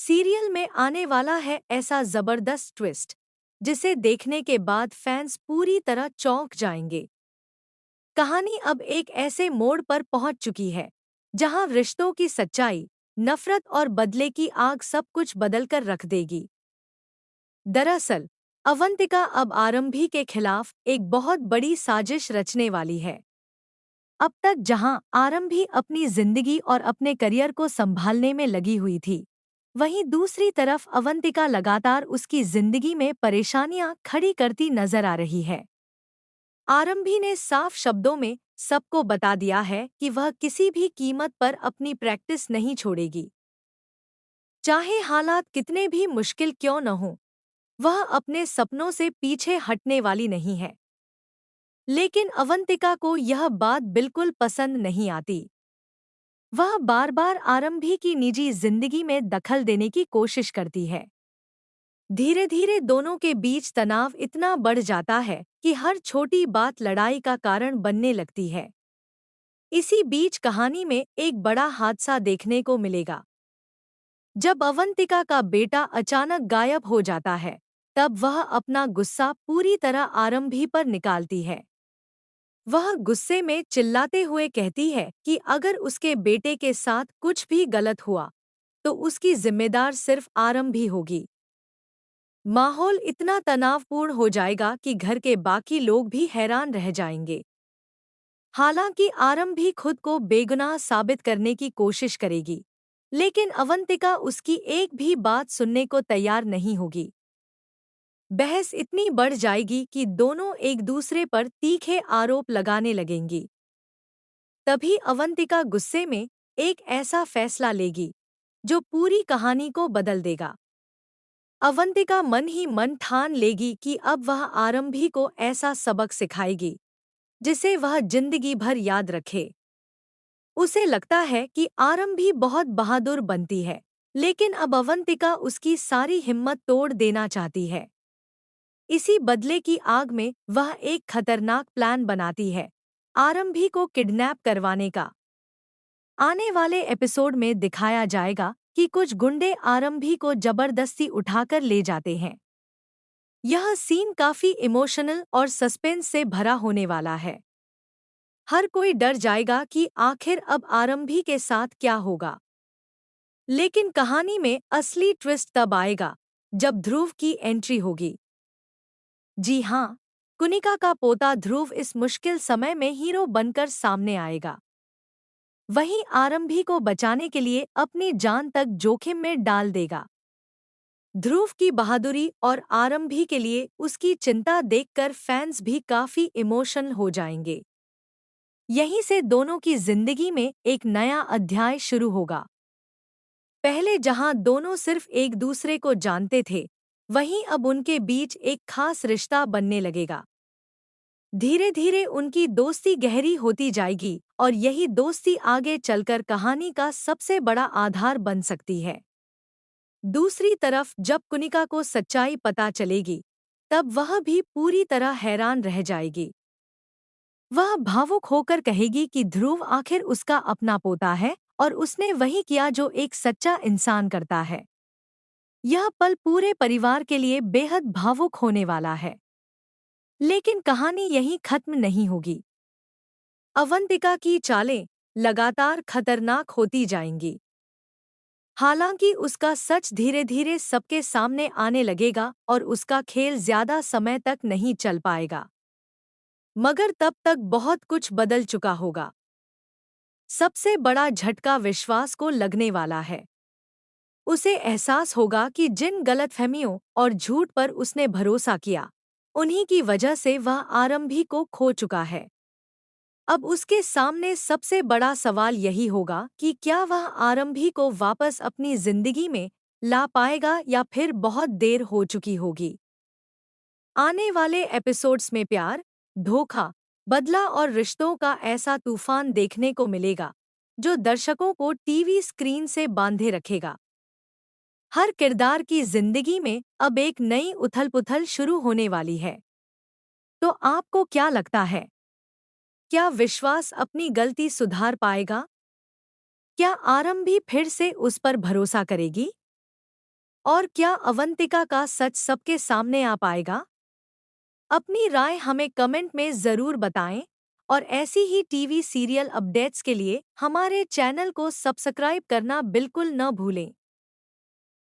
Serial में आने वाला है ऐसा जबरदस्त ट्विस्ट जिसे देखने के बाद फैंस पूरी तरह चौंक जाएंगे। कहानी अब एक ऐसे मोड़ पर पहुंच चुकी है जहां रिश्तों की सच्चाई, नफरत और बदले की आग सब कुछ बदल कर रख देगी। दरअसल अवंतिका अब आरंभी के खिलाफ एक बहुत बड़ी साजिश रचने वाली है। अब तक जहां आरंभी अपनी जिंदगी और अपने करियर को संभालने में लगी हुई थी, वहीं दूसरी तरफ अवंतिका लगातार उसकी जिंदगी में परेशानियां खड़ी करती नजर आ रही है। आरंभी ने साफ शब्दों में सबको बता दिया है कि वह किसी भी कीमत पर अपनी प्रैक्टिस नहीं छोड़ेगी। चाहे हालात कितने भी मुश्किल क्यों न हों, वह अपने सपनों से पीछे हटने वाली नहीं है। लेकिन अवंतिका को यह बात बिल्कुल पसंद नहीं आती। वह बार-बार आरंभी की निजी जिंदगी में दखल देने की कोशिश करती है। धीरे-धीरे दोनों के बीच तनाव इतना बढ़ जाता है कि हर छोटी बात लड़ाई का कारण बनने लगती है। इसी बीच कहानी में एक बड़ा हादसा देखने को मिलेगा। जब अवंतिका का बेटा अचानक गायब हो जाता है, तब वह अपना गुस्सा पूरी तरह आरंभी पर निकालती है। वह गुस्से में चिल्लाते हुए कहती है कि अगर उसके बेटे के साथ कुछ भी गलत हुआ, तो उसकी जिम्मेदार सिर्फ आरंभी होगी। माहौल इतना तनावपूर्ण हो जाएगा कि घर के बाकी लोग भी हैरान रह जाएंगे। हालांकि आरंभी खुद को बेगुनाह साबित करने की कोशिश करेगी, लेकिन अवंतिका उसकी एक भी बात सुनने को तैयार नहीं होगी। बहस इतनी बढ़ जाएगी कि दोनों एक दूसरे पर तीखे आरोप लगाने लगेंगी। तभी अवंतिका गुस्से में एक ऐसा फैसला लेगी जो पूरी कहानी को बदल देगा। अवंतिका मन ही मन ठान लेगी कि अब वह आरंभी को ऐसा सबक सिखाएगी जिसे वह जिंदगी भर याद रखे। उसे लगता है कि आरंभी बहुत बहादुर बनती है, लेकिन अब अवंतिका उसकी सारी हिम्मत तोड़ देना चाहती है। इसी बदले की आग में वह एक खतरनाक प्लान बनाती है, आरंभी को किडनैप करवाने का। आने वाले एपिसोड में दिखाया जाएगा कि कुछ गुंडे आरंभी को जबरदस्ती उठाकर ले जाते हैं। यह सीन काफी इमोशनल और सस्पेंस से भरा होने वाला है। हर कोई डर जाएगा कि आखिर अब आरंभी के साथ क्या होगा। लेकिन कहानी में असली ट्विस्ट तब आएगा जब ध्रुव की एंट्री होगी। जी हाँ, कुनिका का पोता ध्रुव इस मुश्किल समय में हीरो बनकर सामने आएगा। वहीं आरंभी को बचाने के लिए अपनी जान तक जोखिम में डाल देगा। ध्रुव की बहादुरी और आरंभी के लिए उसकी चिंता देखकर फैंस भी काफी इमोशनल हो जाएंगे। यहीं से दोनों की जिंदगी में एक नया अध्याय शुरू होगा। पहले जहां दोनों सिर्फ एक दूसरे को जानते थे, वहीं अब उनके बीच एक खास रिश्ता बनने लगेगा। धीरे धीरे उनकी दोस्ती गहरी होती जाएगी और यही दोस्ती आगे चलकर कहानी का सबसे बड़ा आधार बन सकती है। दूसरी तरफ जब कुनिका को सच्चाई पता चलेगी, तब वह भी पूरी तरह हैरान रह जाएगी। वह भावुक होकर कहेगी कि ध्रुव आखिर उसका अपना पोता है और उसने वही किया जो एक सच्चा इंसान करता है। यह पल पूरे परिवार के लिए बेहद भावुक होने वाला है। लेकिन कहानी यहीं खत्म नहीं होगी। अवंतिका की चालें लगातार खतरनाक होती जाएंगी। हालांकि उसका सच धीरे धीरे सबके सामने आने लगेगा और उसका खेल ज्यादा समय तक नहीं चल पाएगा। मगर तब तक बहुत कुछ बदल चुका होगा। सबसे बड़ा झटका विश्वास को लगने वाला है। उसे एहसास होगा कि जिन गलतफहमियों और झूठ पर उसने भरोसा किया, उन्हीं की वजह से वह आरंभी को खो चुका है। अब उसके सामने सबसे बड़ा सवाल यही होगा कि क्या वह आरंभी को वापस अपनी जिंदगी में ला पाएगा या फिर बहुत देर हो चुकी होगी। आने वाले एपिसोड्स में प्यार, धोखा, बदला और रिश्तों का ऐसा तूफान देखने को मिलेगा जो दर्शकों को टीवी स्क्रीन से बांधे रखेगा। हर किरदार की जिंदगी में अब एक नई उथल-पुथल शुरू होने वाली है। तो आपको क्या लगता है? क्या विश्वास अपनी गलती सुधार पाएगा? क्या आरंभी फिर से उस पर भरोसा करेगी? और क्या अवंतिका का सच सबके सामने आ पाएगा? अपनी राय हमें कमेंट में ज़रूर बताएं और ऐसी ही टीवी सीरियल अपडेट्स के लिए हमारे चैनल को सब्सक्राइब करना बिल्कुल न भूलें।